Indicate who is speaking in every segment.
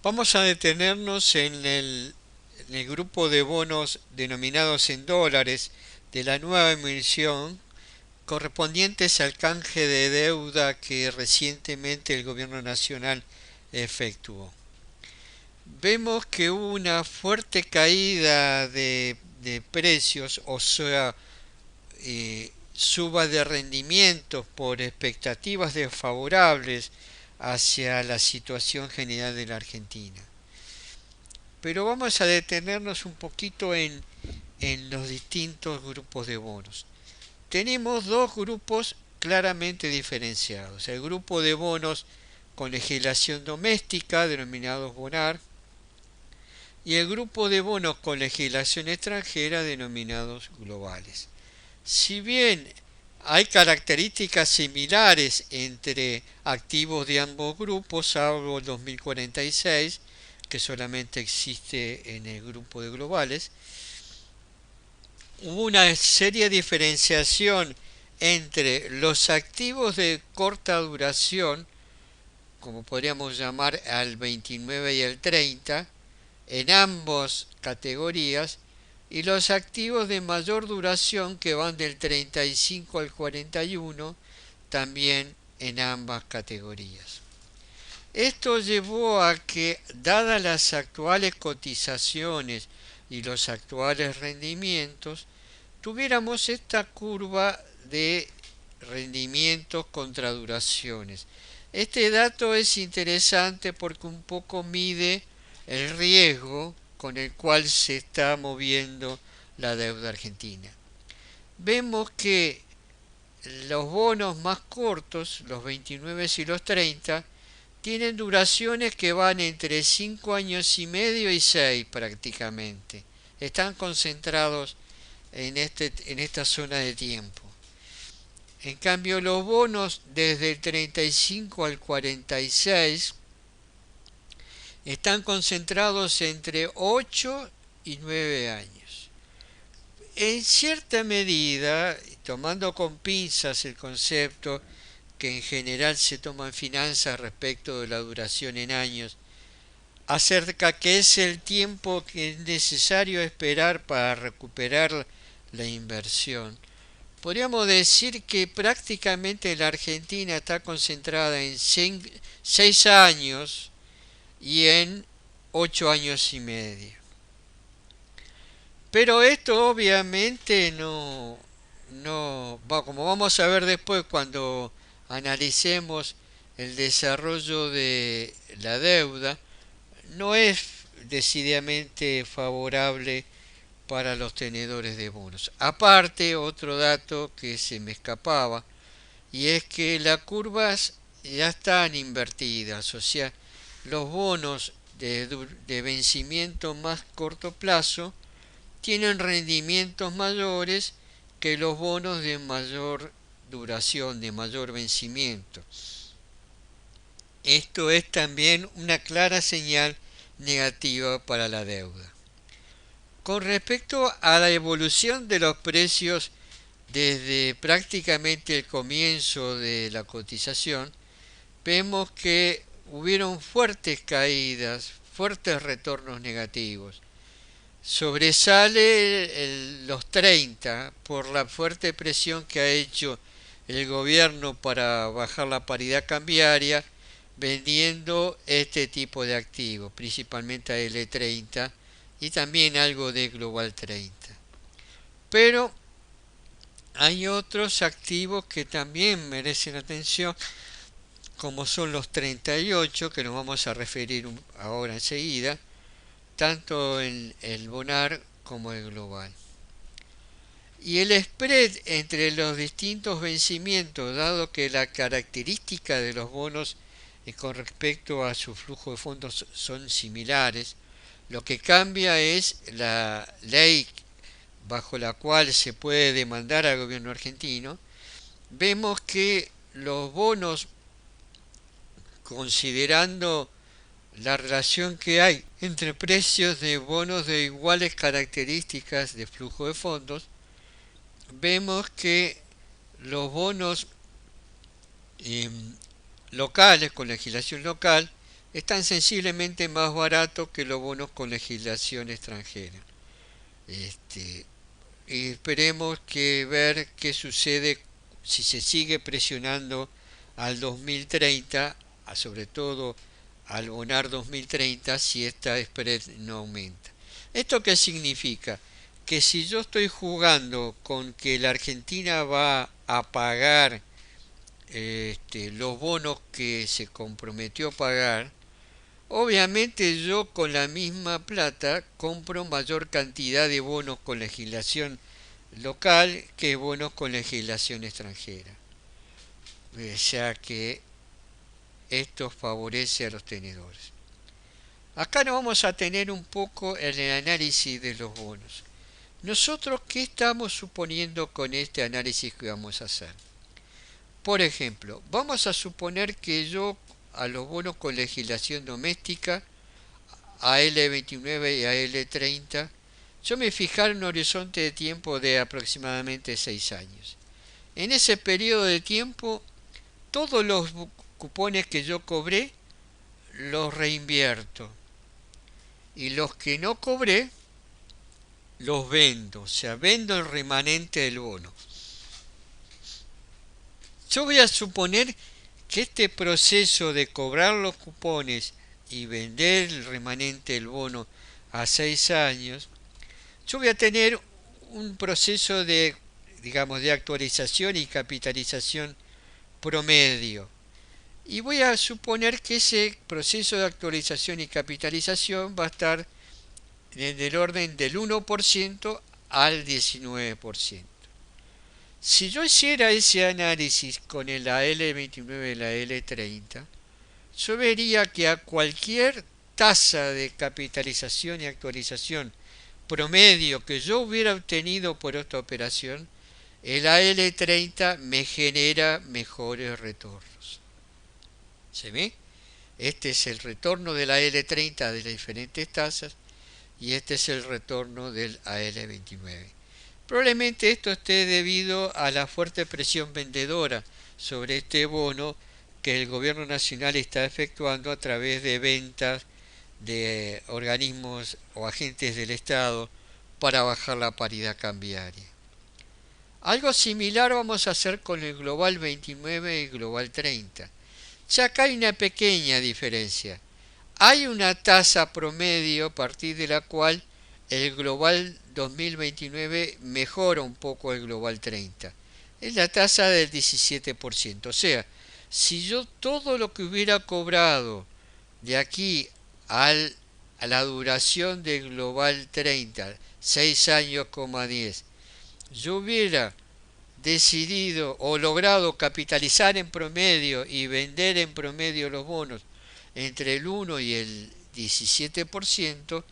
Speaker 1: Vamos a detenernos en el grupo de bonos denominados en dólares de la nueva emisión correspondientes al canje de deuda que recientemente el gobierno nacional efectuó. Vemos que hubo una fuerte caída de precios, o sea, suba de rendimientos por expectativas desfavorables hacia la situación general de la Argentina. Pero vamos a detenernos un poquito en los distintos grupos de bonos. Tenemos dos grupos claramente diferenciados. El grupo de bonos con legislación doméstica, denominados BONAR, y el grupo de bonos con legislación extranjera, denominados globales. Si bien hay características similares entre activos de ambos grupos, salvo el 2046, que solamente existe en el grupo de globales, hubo una seria diferenciación entre los activos de corta duración, como podríamos llamar al 29 y el 30, en ambas categorías, y los activos de mayor duración que van del 35 al 41, también en ambas categorías. Esto llevó a que, dadas las actuales cotizaciones y los actuales rendimientos, tuviéramos esta curva de rendimientos contra duraciones. Este dato es interesante porque un poco mide el riesgo con el cual se está moviendo la deuda argentina. Vemos que los bonos más cortos, los 29 y los 30, tienen duraciones que van entre 5 años y medio y 6 prácticamente. Están concentrados en esta zona de tiempo. En cambio, los bonos desde el 35 al 46 están concentrados entre 8 y 9 años. En cierta medida, tomando con pinzas el concepto que en general se toma en finanzas respecto de la duración en años, acerca que es el tiempo que es necesario esperar para recuperar la inversión. Podríamos decir que prácticamente la Argentina está concentrada en 6 años y en 8 años y medio. Pero esto obviamente como vamos a ver después cuando analicemos el desarrollo de la deuda, no es decididamente favorable para los tenedores de bonos. Aparte, otro dato que se me escapaba, y es que las curvas ya están invertidas, o sea, los bonos de vencimiento más corto plazo tienen rendimientos mayores que los bonos de mayor duración, de mayor vencimiento. Esto es también una clara señal negativa para la deuda. Con respecto a la evolución de los precios desde prácticamente el comienzo de la cotización, vemos que hubieron fuertes caídas, fuertes retornos negativos. Sobresale los 30 por la fuerte presión que ha hecho el gobierno para bajar la paridad cambiaria vendiendo este tipo de activos, principalmente a L30 y también algo de Global 30. Pero hay otros activos que también merecen atención, como son los 38, que nos vamos a referir ahora enseguida, tanto en el Bonar como el Global. Y el spread entre los distintos vencimientos, dado que la característica de los bonos con respecto a su flujo de fondos son similares, lo que cambia es la ley bajo la cual se puede demandar al gobierno argentino. Vemos que los bonos, considerando la relación que hay entre precios de bonos de iguales características de flujo de fondos, vemos que los bonos locales con legislación local están sensiblemente más baratos que los bonos con legislación extranjera. Este, y esperemos que ver qué sucede si se sigue presionando al 2030, sobre todo al bonar 2030, si esta spread no aumenta. ¿Esto qué significa? Que si yo estoy jugando con que la Argentina va a pagar los bonos que se comprometió a pagar, obviamente yo con la misma plata compro mayor cantidad de bonos con legislación local que bonos con legislación extranjera. O sea que esto favorece a los tenedores. Acá nos vamos a tener un poco en el análisis de los bonos. Nosotros, ¿qué estamos suponiendo con este análisis que vamos a hacer? Por ejemplo, vamos a suponer que yo a los bonos con legislación doméstica, AL29 y AL30, yo me fijara un horizonte de tiempo de aproximadamente 6 años. En ese periodo de tiempo, todos los cupones que yo cobré los reinvierto y los que no cobré los vendo, o sea, vendo el remanente del bono. Yo voy a suponer que este proceso de cobrar los cupones y vender el remanente del bono a 6 años, yo voy a tener un proceso de, digamos, de actualización y capitalización promedio. Y voy a suponer que ese proceso de actualización y capitalización va a estar en el orden del 1% al 19%. Si yo hiciera ese análisis con el AL29 y la AL30, yo vería que a cualquier tasa de capitalización y actualización promedio que yo hubiera obtenido por esta operación, el AL30 me genera mejores retornos. ¿Se ve? Este es el retorno de la AL30 de las diferentes tasas y este es el retorno del AL29. Probablemente esto esté debido a la fuerte presión vendedora sobre este bono que el gobierno nacional está efectuando a través de ventas de organismos o agentes del Estado para bajar la paridad cambiaria. Algo similar vamos a hacer con el Global 29 y Global 30. Ya acá hay una pequeña diferencia. Hay una tasa promedio a partir de la cual el Global 2029 mejora un poco el Global 30. Es la tasa del 17%. O sea, si yo todo lo que hubiera cobrado de aquí al, a la duración del Global 30, 6 años, 10, yo hubiera decidido o logrado capitalizar en promedio y vender en promedio los bonos entre el 1 y el 17%,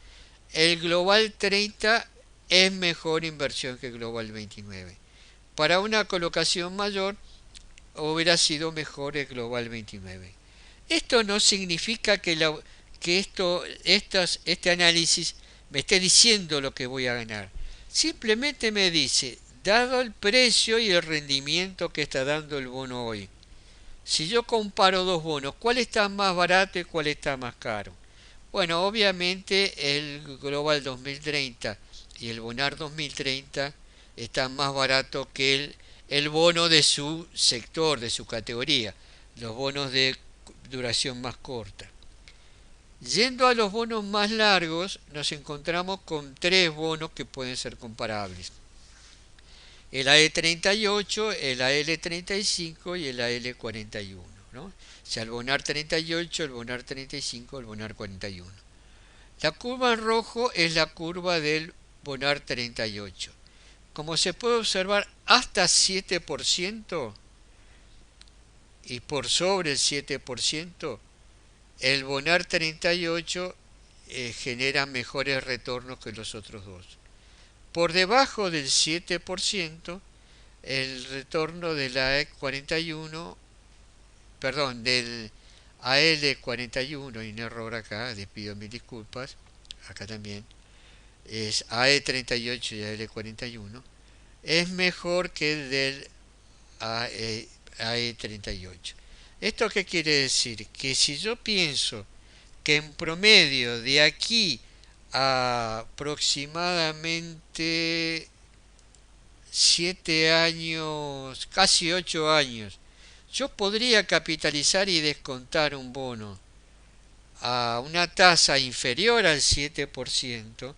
Speaker 1: el Global 30 es mejor inversión que el Global 29. Para una colocación mayor hubiera sido mejor el Global 29. Esto no significa que este análisis me esté diciendo lo que voy a ganar. Simplemente me dice, dado el precio y el rendimiento que está dando el bono hoy, si yo comparo dos bonos, ¿cuál está más barato y cuál está más caro? Bueno, obviamente el Global 2030 y el Bonar 2030 están más baratos que el bono de su sector, de su categoría, los bonos de duración más corta. Yendo a los bonos más largos, nos encontramos con tres bonos que pueden ser comparables. El AE38, el AL35 y el AL41, ¿no? O sea, el Bonar 38, el Bonar 35, el Bonar 41. La curva en rojo es la curva del Bonar 38. Como se puede observar, hasta 7% y por sobre el 7%, el Bonar 38 genera mejores retornos que los otros dos. Por debajo del 7%, el retorno de la AE41, perdón, del AL41, y un error acá, les pido mil disculpas, acá también, es AE38 y AL41, es mejor que el del AE38. ¿Esto qué quiere decir? Que si yo pienso que en promedio de aquí a aproximadamente 7 años, casi 8 años, yo podría capitalizar y descontar un bono a una tasa inferior al 7%,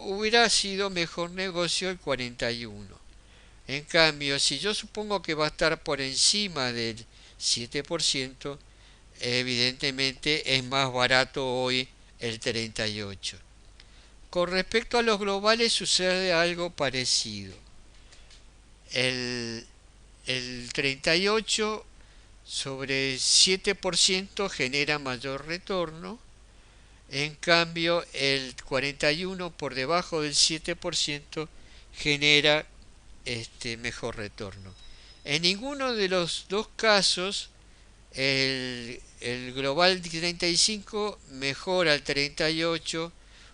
Speaker 1: hubiera sido mejor negocio el 41. En cambio, si yo supongo que va a estar por encima del 7%, evidentemente es más barato hoy el 38. Con respecto a los globales sucede algo parecido. El, el 38 sobre 7% genera mayor retorno, en cambio el 41 por debajo del 7% genera mejor retorno. En ninguno de los dos casos el global 35 mejora al 38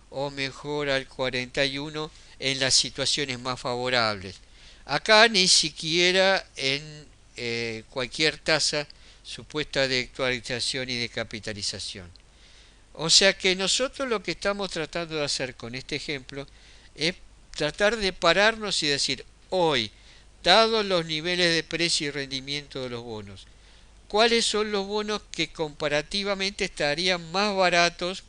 Speaker 1: o mejora al 41 en las situaciones más favorables. Acá ni siquiera en cualquier tasa supuesta de actualización y de capitalización. O sea que nosotros lo que estamos tratando de hacer con este ejemplo es tratar de pararnos y decir, hoy, dados los niveles de precio y rendimiento de los bonos, ¿cuáles son los bonos que comparativamente estarían más baratos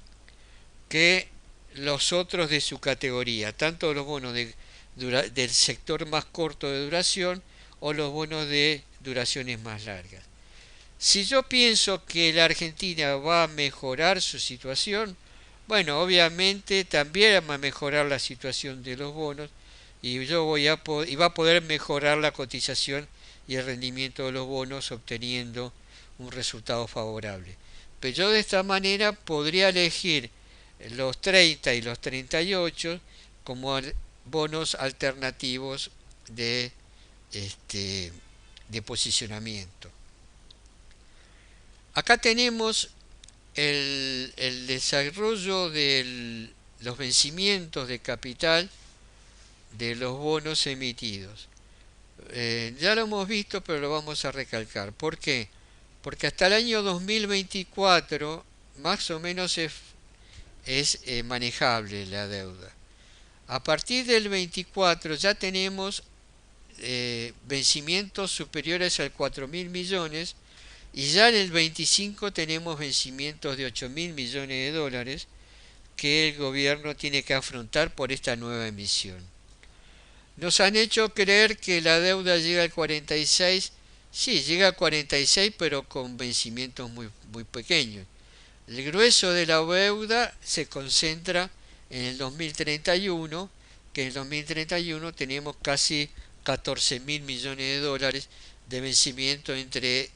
Speaker 1: que los otros de su categoría? Tanto los bonos del sector más corto de duración o los bonos de duraciones más largas. Si yo pienso que la Argentina va a mejorar su situación, bueno, obviamente también va a mejorar la situación de los bonos y y va a poder mejorar la cotización y el rendimiento de los bonos obteniendo un resultado favorable. Pero yo de esta manera podría elegir los 30 y los 38 como bonos alternativos este, de posicionamiento. Acá tenemos el desarrollo de los vencimientos de capital de los bonos emitidos. Ya lo hemos visto, pero lo vamos a recalcar. ¿Por qué? Porque hasta el año 2024 más o menos es manejable la deuda. A partir del 24 ya tenemos vencimientos superiores a 4.000 millones y ya en el 25 tenemos vencimientos de 8.000 millones de dólares que el gobierno tiene que afrontar por esta nueva emisión. Nos han hecho creer que la deuda llega al 46, sí, llega al 46 pero con vencimientos muy pequeños. El grueso de la deuda se concentra en el 2031, que en el 2031 tenemos casi 14.000 millones de dólares de vencimiento entre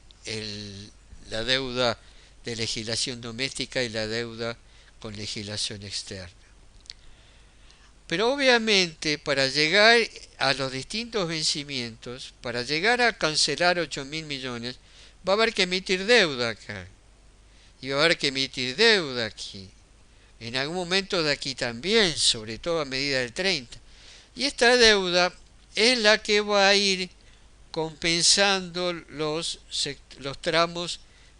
Speaker 1: la deuda de legislación doméstica y la deuda con legislación externa. Pero obviamente para llegar a los distintos vencimientos, para llegar a cancelar 8.000 millones, va a haber que emitir deuda acá. Y va a haber que emitir deuda aquí. En algún momento de aquí también, sobre todo a medida del 30. Y esta deuda es la que va a ir compensando los tramos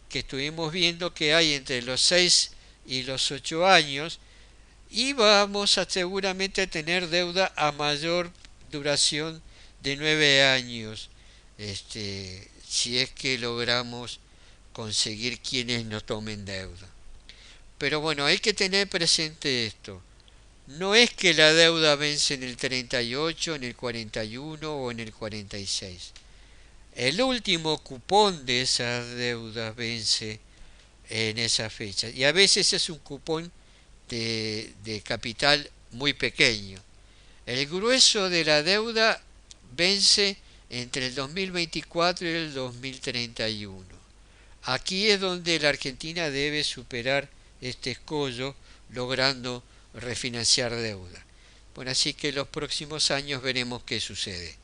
Speaker 1: que estuvimos viendo que hay entre los 6 y los 8 años y vamos a seguramente a tener deuda a mayor duración de 9 años, si es que logramos conseguir quienes no tomen deuda. Pero bueno, hay que tener presente esto. No es que la deuda vence en el 38, en el 41 o en el 46. El último cupón de esas deudas vence en esa fecha. Y a veces es un cupón de capital muy pequeño. El grueso de la deuda vence entre el 2024 y el 2031. Aquí es donde la Argentina debe superar este escollo logrando refinanciar deuda. Bueno, así que en los próximos años veremos qué sucede.